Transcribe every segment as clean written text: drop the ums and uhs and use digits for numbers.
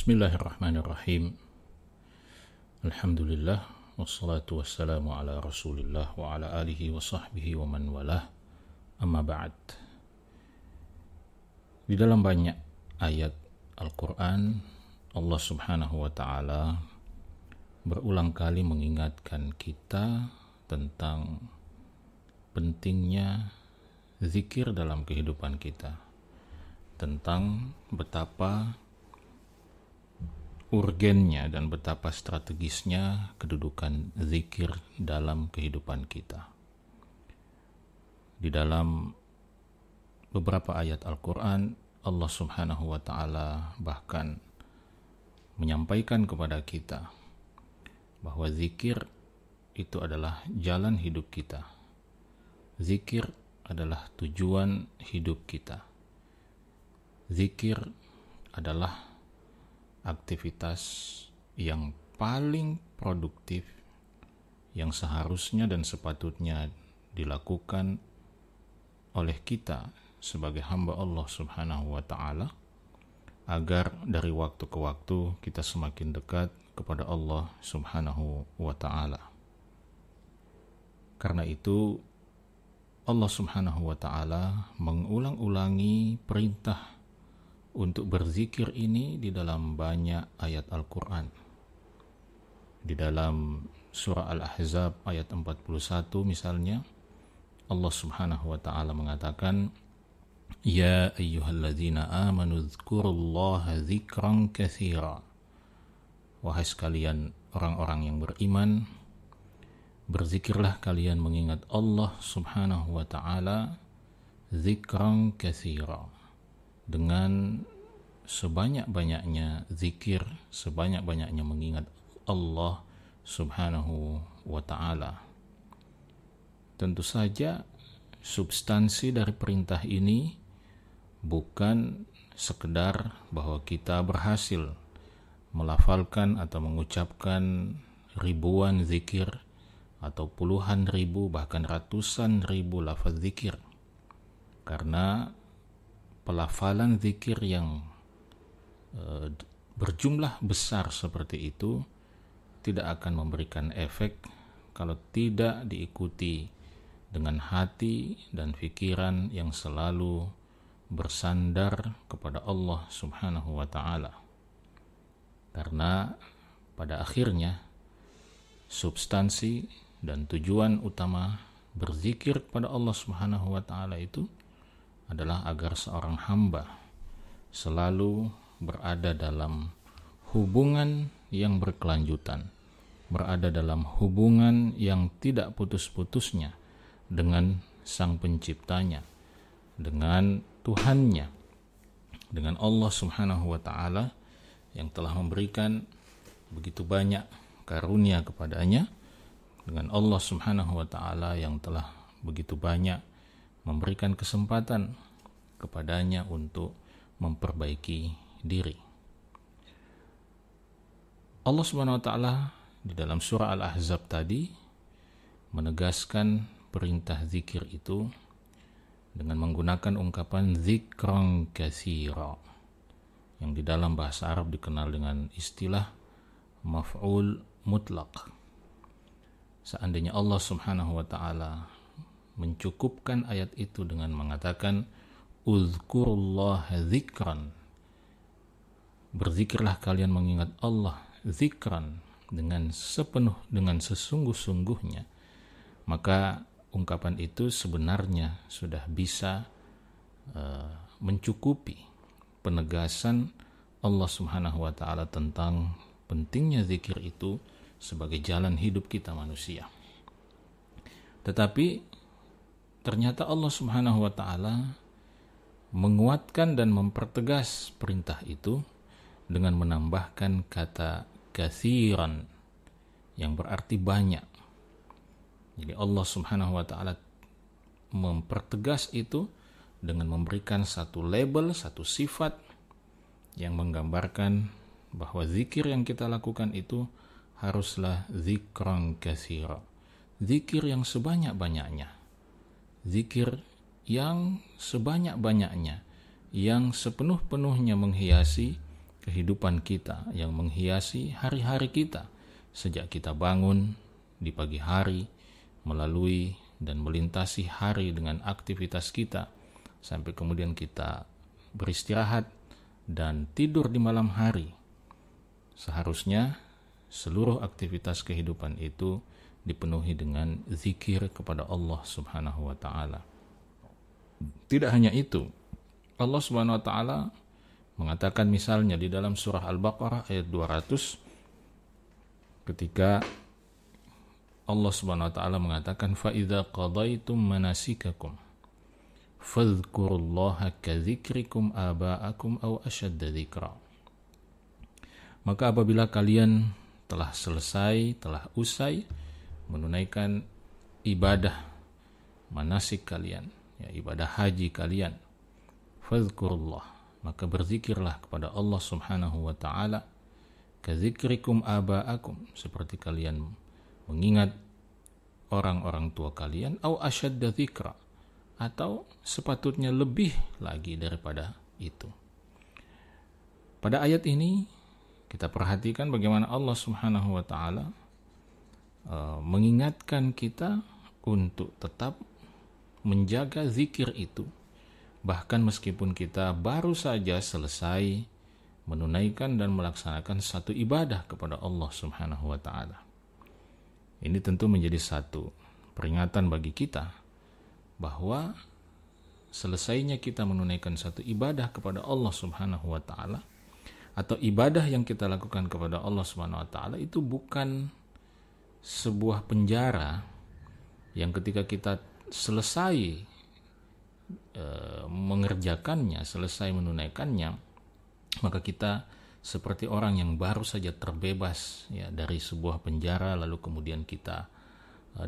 Bismillahirrahmanirrahim. Alhamdulillah wassalatu wassalamu ala Rasulillah wa ala alihi wa sahbihi wa man walah. Amma ba'd. Di dalam banyak ayat Al-Qur'an, Allah Subhanahu wa taala berulang kali mengingatkan kita tentang pentingnya zikir dalam kehidupan kita, tentang betapa urgennya dan betapa strategisnya kedudukan zikir dalam kehidupan kita. Di dalam beberapa ayat Al-Quran, Allah Subhanahu wa ta'ala bahkan menyampaikan kepada kita bahwa zikir itu adalah jalan hidup kita. Zikir adalah tujuan hidup kita. Zikir adalah aktivitas yang paling produktif yang seharusnya dan sepatutnya dilakukan oleh kita sebagai hamba Allah Subhanahu wa ta'ala, agar dari waktu ke waktu kita semakin dekat kepada Allah Subhanahu wa ta'ala. Karena itu Allah Subhanahu wa ta'ala mengulang-ulangi perintah untuk berzikir ini di dalam banyak ayat Al-Quran. Di dalam surah Al-Ahzab ayat 41 misalnya, Allah Subhanahu wa ta'ala mengatakan, Ya ayyuhalladzina amanu dzkurullaha dzikran katsira. Wahai sekalian orang-orang yang beriman, berzikirlah kalian mengingat Allah Subhanahu wa ta'ala dzikran katsira, dengan sebanyak-banyaknya zikir, sebanyak-banyaknya mengingat Allah Subhanahu wa ta'ala. Tentu saja substansi dari perintah ini bukan sekedar bahwa kita berhasil melafalkan atau mengucapkan ribuan zikir atau puluhan ribu bahkan ratusan ribu lafaz zikir, karena pelafalan zikir yang berjumlah besar seperti itu tidak akan memberikan efek kalau tidak diikuti dengan hati dan pikiran yang selalu bersandar kepada Allah Subhanahu wa ta'ala. Karena pada akhirnya substansi dan tujuan utama berzikir kepada Allah Subhanahu wa ta'ala itu adalah agar seorang hamba selalu berada dalam hubungan yang berkelanjutan, berada dalam hubungan yang tidak putus-putusnya dengan Sang Penciptanya, dengan Tuhannya, dengan Allah Subhanahu wa ta'ala yang telah memberikan begitu banyak karunia kepadanya, dengan Allah Subhanahu wa ta'ala yang telah begitu banyak memberikan kesempatan kepadanya untuk memperbaiki diri. Allah Subhanahu wa ta'ala di dalam surah Al-Ahzab tadi menegaskan perintah zikir itu dengan menggunakan ungkapan dzikran katsira, yang di dalam bahasa Arab dikenal dengan istilah maf'ul mutlaq. Seandainya Allah Subhanahu wa ta'ala mencukupkan ayat itu dengan mengatakan uzkurullaha dzikran, berzikirlah kalian mengingat Allah dzikran, dengan sesungguh-sungguhnya, maka ungkapan itu sebenarnya sudah bisa mencukupi penegasan Allah Subhanahu wa ta'ala tentang pentingnya zikir itu sebagai jalan hidup kita manusia. Tetapi ternyata Allah Subhanahu wa ta'ala menguatkan dan mempertegas perintah itu dengan menambahkan kata katsiran yang berarti banyak. Jadi Allah Subhanahu wa ta'ala mempertegas itu dengan memberikan satu label, satu sifat yang menggambarkan bahwa zikir yang kita lakukan itu haruslah dzikran katsira, zikir yang sebanyak-banyaknya, zikir yang sebanyak-banyaknya, yang sepenuh-penuhnya menghiasi kehidupan kita, yang menghiasi hari-hari kita sejak kita bangun di pagi hari, melalui dan melintasi hari dengan aktivitas kita, sampai kemudian kita beristirahat dan tidur di malam hari. Seharusnya seluruh aktivitas kehidupan itu dipenuhi dengan zikir kepada Allah Subhanahu wa ta'ala. Tidak hanya itu, Allah Subhanahu wa ta'ala mengatakan misalnya di dalam surah Al-Baqarah ayat 200, ketika Allah Subhanahu wa ta'ala mengatakan fa idza qadaitum manasikakum fadhkurullaha kadzikrikum aba'akum aw ashadda dzikra. Maka apabila kalian telah selesai, telah usai menunaikan ibadah manasik kalian, ya, ibadah haji kalian, fadhkurullah, maka berzikirlah kepada Allah Subhanahu wa ta'ala kadzikrikum aba'akum, seperti kalian mengingat orang-orang tua kalian, au asyadda dzikra, atau sepatutnya lebih lagi daripada itu. Pada ayat ini kita perhatikan bagaimana Allah Subhanahu wa ta'ala mengingatkan kita untuk tetap menjaga zikir itu, bahkan meskipun kita baru saja selesai menunaikan dan melaksanakan satu ibadah kepada Allah Subhanahu wa ta'ala. Ini tentu menjadi satu peringatan bagi kita bahwa selesainya kita menunaikan satu ibadah kepada Allah Subhanahu wa ta'ala, atau ibadah yang kita lakukan kepada Allah Subhanahu wa ta'ala, itu bukan sebuah penjara yang ketika kita selesai mengerjakannya, selesai menunaikannya, maka kita seperti orang yang baru saja terbebas, ya, dari sebuah penjara, lalu kemudian kita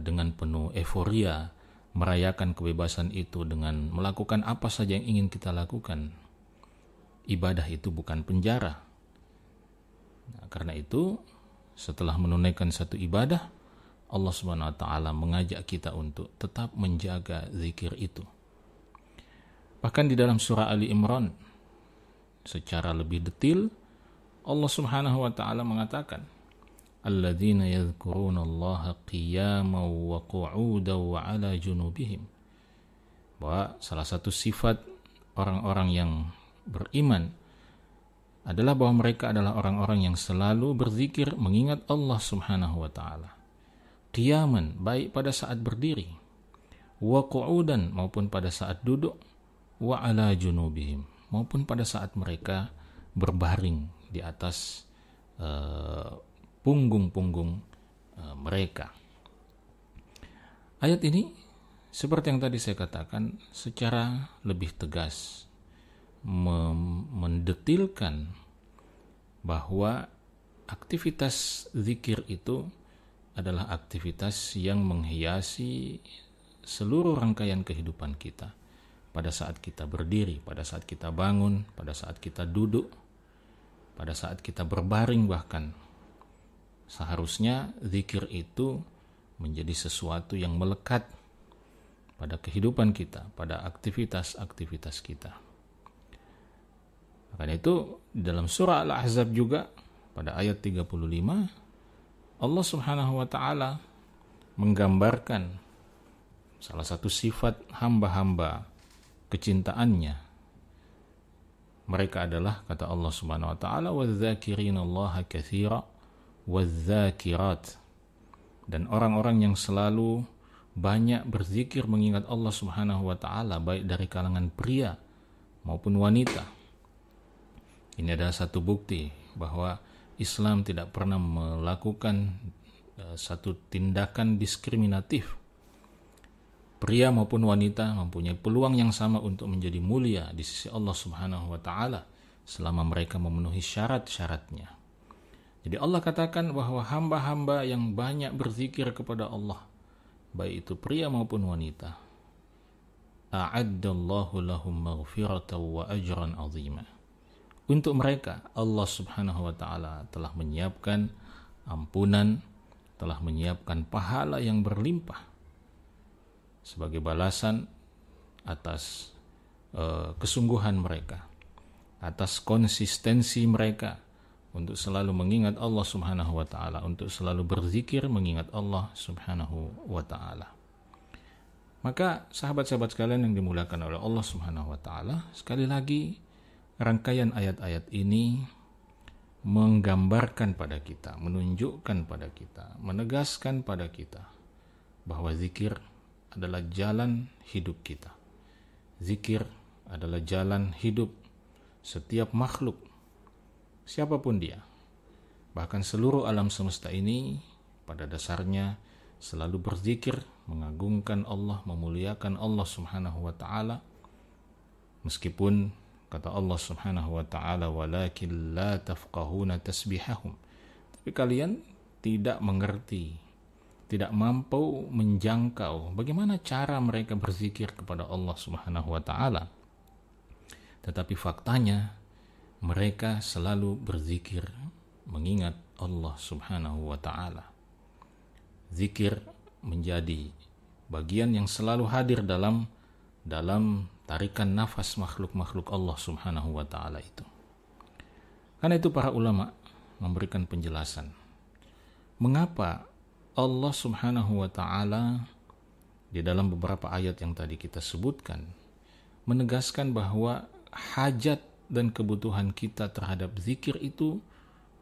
dengan penuh euforia merayakan kebebasan itu dengan melakukan apa saja yang ingin kita lakukan. Ibadah itu bukan penjara. Nah, karena itu setelah menunaikan satu ibadah, Allah Subhanahu wa ta'ala mengajak kita untuk tetap menjaga zikir itu. Bahkan di dalam surah Ali Imran secara lebih detail Allah Subhanahu wa ta'ala mengatakan, alladzina yadhkuruna Allaha qiyaman wa qu'udan wa 'ala junubihim, bahwa salah satu sifat orang-orang yang beriman adalah bahwa mereka adalah orang-orang yang selalu berzikir mengingat Allah Subhanahu wa ta'ala. Qiyaman, baik pada saat berdiri, wa qu'udan, maupun pada saat duduk, wa 'ala junubihim, maupun pada saat mereka berbaring di atas punggung-punggung mereka. Ayat ini seperti yang tadi saya katakan secara lebih tegas mendetilkan bahwa aktivitas zikir itu adalah aktivitas yang menghiasi seluruh rangkaian kehidupan kita. Pada saat kita berdiri, pada saat kita bangun, pada saat kita duduk, pada saat kita berbaring bahkan. Seharusnya zikir itu menjadi sesuatu yang melekat pada kehidupan kita, pada aktivitas-aktivitas kita. Karena itu dalam surah Al-Ahzab juga pada ayat 35 Allah Subhanahu wa ta'ala menggambarkan salah satu sifat hamba-hamba kecintaannya. Mereka adalah, kata Allah Subhanahu wa ta'ala, wadh-dhakirina Allaha katsira wadh-dhakirat, dan orang-orang yang selalu banyak berzikir mengingat Allah Subhanahu wa ta'ala, baik dari kalangan pria maupun wanita. Ini adalah satu bukti bahwa Islam tidak pernah melakukan satu tindakan diskriminatif. Pria maupun wanita mempunyai peluang yang sama untuk menjadi mulia di sisi Allah Subhanahu wa ta'ala selama mereka memenuhi syarat-syaratnya. Jadi Allah katakan bahwa hamba-hamba yang banyak berzikir kepada Allah, baik itu pria maupun wanita, a'addallahu lahum maghfiratan wa ajran 'azima. Untuk mereka Allah Subhanahu wa ta'ala telah menyiapkan ampunan, telah menyiapkan pahala yang berlimpah sebagai balasan atas kesungguhan mereka, atas konsistensi mereka untuk selalu mengingat Allah Subhanahu wa taala, untuk selalu berzikir mengingat Allah Subhanahu wa taala. Maka sahabat-sahabat sekalian yang dimuliakan oleh Allah Subhanahu wa taala, sekali lagi rangkaian ayat-ayat ini menggambarkan pada kita, menunjukkan pada kita, menegaskan pada kita bahwa zikir adalah jalan hidup kita. Zikir adalah jalan hidup setiap makhluk, siapapun dia. Bahkan seluruh alam semesta ini pada dasarnya selalu berzikir, mengagungkan Allah, memuliakan Allah Subhanahu wa taala. Meskipun kata Allah Subhanahu wa taala, walakin la tafqahuna tasbihahum, tapi kalian tidak mengerti, tidak mampu menjangkau bagaimana cara mereka berzikir kepada Allah Subhanahu wa taala. Tetapi faktanya mereka selalu berzikir mengingat Allah Subhanahu wa taala. Zikir menjadi bagian yang selalu hadir dalam tarikan nafas makhluk-makhluk Allah Subhanahu wa taala itu. Karena itu para ulama memberikan penjelasan mengapa Allah Subhanahu wa taala di dalam beberapa ayat yang tadi kita sebutkan menegaskan bahwa hajat dan kebutuhan kita terhadap zikir itu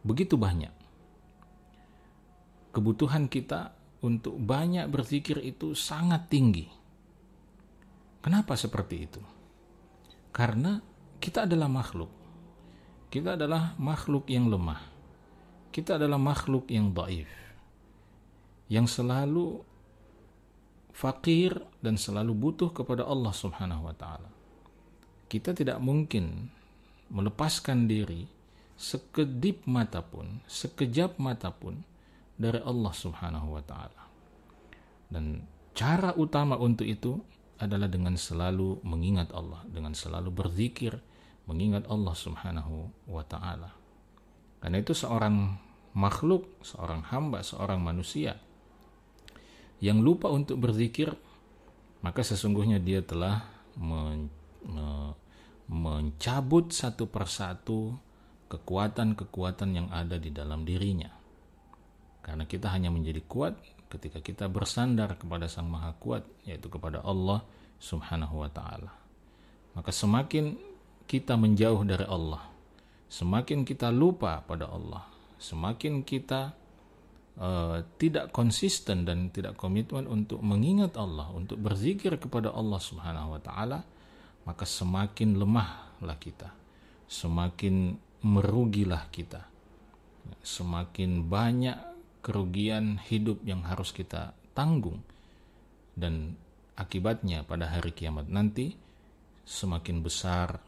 begitu banyak. Kebutuhan kita untuk banyak berzikir itu sangat tinggi. Kenapa seperti itu? Karena kita adalah makhluk. Kita adalah makhluk yang lemah. Kita adalah makhluk yang dhaif, yang selalu fakir dan selalu butuh kepada Allah Subhanahu wa taala. Kita tidak mungkin melepaskan diri sekedip mata pun, sekejap mata pun dari Allah Subhanahu wa taala. Dan cara utama untuk itu adalah dengan selalu mengingat Allah, dengan selalu berzikir, mengingat Allah Subhanahu wa taala. Karena itu seorang makhluk, seorang hamba, seorang manusia yang lupa untuk berzikir, maka sesungguhnya dia telah mencabut satu persatu kekuatan-kekuatan yang ada di dalam dirinya. Karena kita hanya menjadi kuat ketika kita bersandar kepada Sang Maha Kuat, yaitu kepada Allah Subhanahu wa taala. Maka semakin kita menjauh dari Allah, semakin kita lupa pada Allah, semakin kita tidak konsisten dan tidak komitmen untuk mengingat Allah, untuk berzikir kepada Allah Subhanahu wa taala, maka semakin lemahlah kita, semakin merugilah kita, semakin banyak kerugian hidup yang harus kita tanggung, dan akibatnya pada hari kiamat nanti semakin besar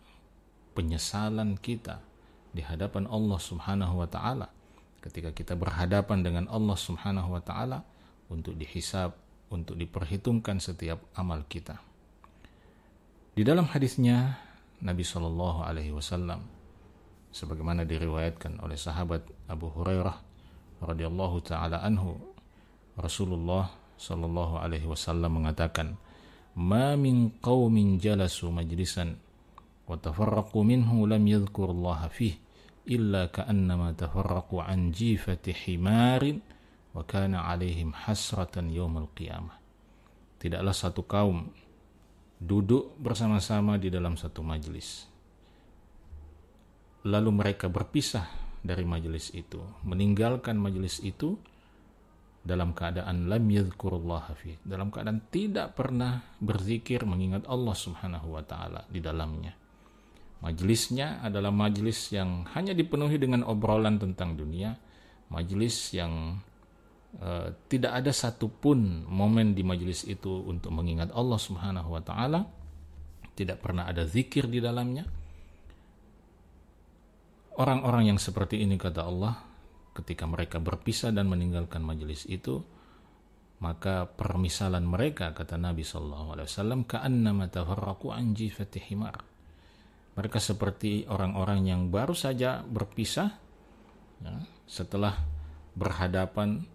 penyesalan kita di hadapan Allah Subhanahu wa taala ketika kita berhadapan dengan Allah Subhanahu wa taala untuk dihisab, untuk diperhitungkan setiap amal kita. Di dalam hadisnya Nabi SAW, sebagaimana diriwayatkan oleh sahabat Abu Hurairah radhiyallahu taala anhu, Rasulullah sallallahu alaihi wasallam mengatakan, "Ma min qaumin jalasu majlisan wa tafarraqu minhu lam yadhkurullaha fihi illa ka'annama tafarraqu an jifati himarin wa kana 'alaihim hasratan yaumil qiyamah." Tidaklah satu kaum duduk bersama-sama di dalam satu majlis, lalu mereka berpisah dari majlis itu, meninggalkan majlis itu dalam keadaan lam yadhkurullaha fi, dalam keadaan tidak pernah berzikir mengingat Allah Subhanahu wa taala di dalamnya. Majlisnya adalah majlis yang hanya dipenuhi dengan obrolan tentang dunia, majlis yang tidak ada satupun momen di majlis itu untuk mengingat Allah Subhanahu wa taala, tidak pernah ada zikir di dalamnya. Orang-orang yang seperti ini, kata Allah, ketika mereka berpisah dan meninggalkan majlis itu, maka permisalan mereka, kata Nabi SAW, ka'annama tafarraqu an jifati himar. Mereka seperti orang-orang yang baru saja berpisah, ya, setelah berhadapan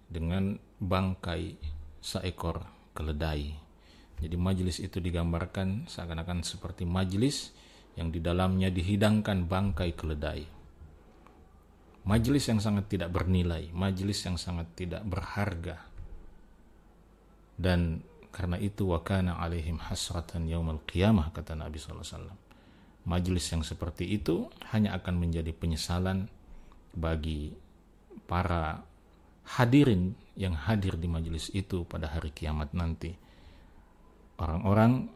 dengan bangkai seekor keledai. Jadi majlis itu digambarkan seakan-akan seperti majlis yang di dalamnya dihidangkan bangkai keledai. Majelis yang sangat tidak bernilai, majelis yang sangat tidak berharga. Dan karena itu wa kana alaihim hasratan yaumal qiyamah, kata Nabi SAW. Majelis yang seperti itu hanya akan menjadi penyesalan bagi para hadirin yang hadir di majelis itu pada hari kiamat nanti. Orang-orang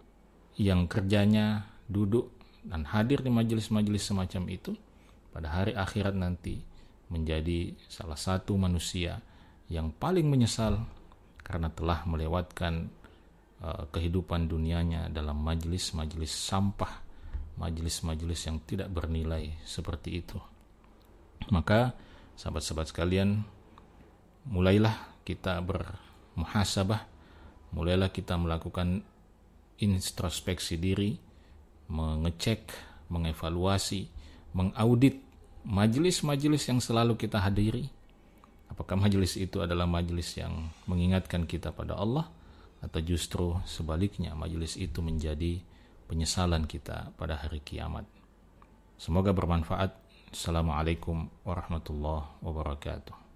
yang kerjanya duduk dan hadir di majelis-majelis semacam itu pada hari akhirat nanti menjadi salah satu manusia yang paling menyesal karena telah melewatkan kehidupan dunianya dalam majelis-majelis sampah, majelis-majelis yang tidak bernilai seperti itu. Maka sahabat-sahabat sekalian, mulailah kita bermuhasabah, mulailah kita melakukan introspeksi diri, mengecek, mengevaluasi, mengaudit majelis-majelis yang selalu kita hadiri. Apakah majelis itu adalah majelis yang mengingatkan kita pada Allah, atau justru sebaliknya majelis itu menjadi penyesalan kita pada hari kiamat. Semoga bermanfaat. Assalamualaikum warahmatullahi wabarakatuh.